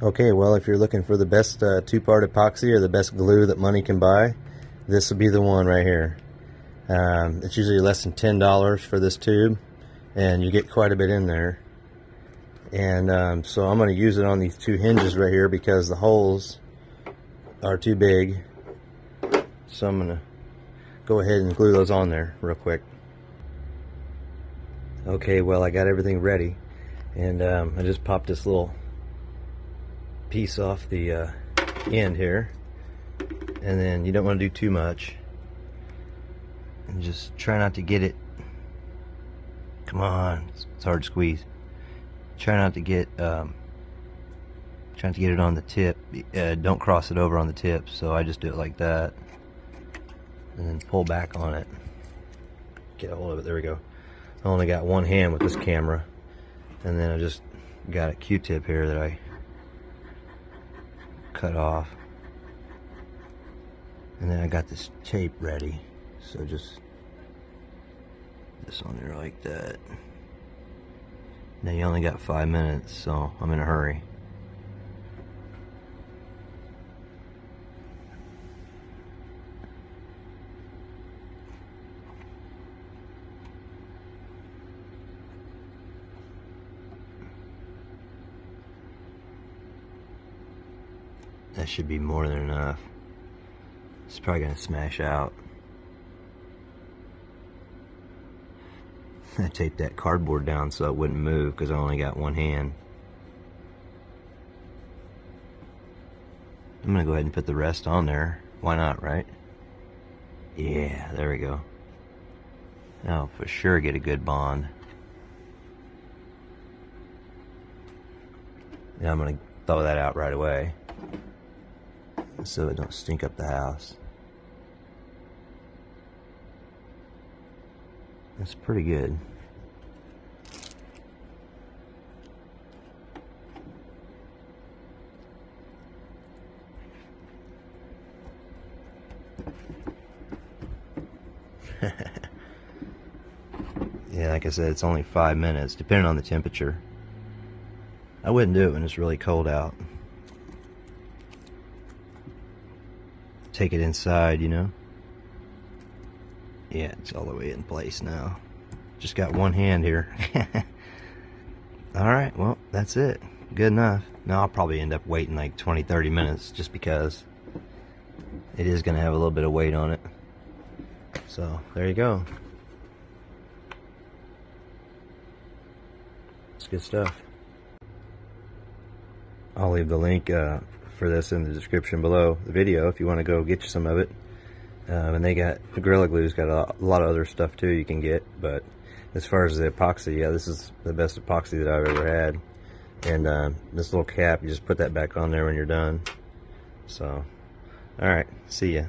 Okay, well, if you're looking for the best two-part epoxy or the best glue that money can buy, this will be the one right here. It's usually less than $10 for this tube, and you get quite a bit in there. And so I'm going to use it on these two hinges right here because the holes are too big. So I'm going to go ahead and glue those on there real quick. Okay, well, I got everything ready, and I just popped this little piece off the end here, and then you don't want to do too much, and just try not to get it, come on, it's hard to squeeze, try not to get trying to get it on the tip. Don't cross it over on the tip, so I just do it like that and then pull back on it, get a hold of it. There we go. I only got one hand with this camera, and then I just got a Q-tip here that I cut off, and then I got this tape ready, so just this on there like that. Now you only got 5 minutes, so I'm in a hurry. That should be more than enough. It's probably gonna smash out. I taped that cardboard down so it wouldn't move because I only got one hand. I'm gonna go ahead and put the rest on there. Why not, right? Yeah, there we go. Now for sure get a good bond. Now I'm gonna throw that out right away, so it don't stink up the house. That's pretty good. Yeah, like I said, it's only 5 minutes, depending on the temperature. I wouldn't do it when it's really cold out. Take it inside, you know. Yeah, it's all the way in place now. Just got one hand here. Alright, well, that's it. Good enough. Now I'll probably end up waiting like 20-30 minutes just because it is going to have a little bit of weight on it. So, there you go. It's good stuff. I'll leave the link for this in the description below the video if you want to go get you some of it. And they got, the Gorilla Glue's got a lot of other stuff too you can get, but as far as the epoxy, yeah, this is the best epoxy that I've ever had. And this little cap, you just put that back on there when you're done. So, alright, see ya.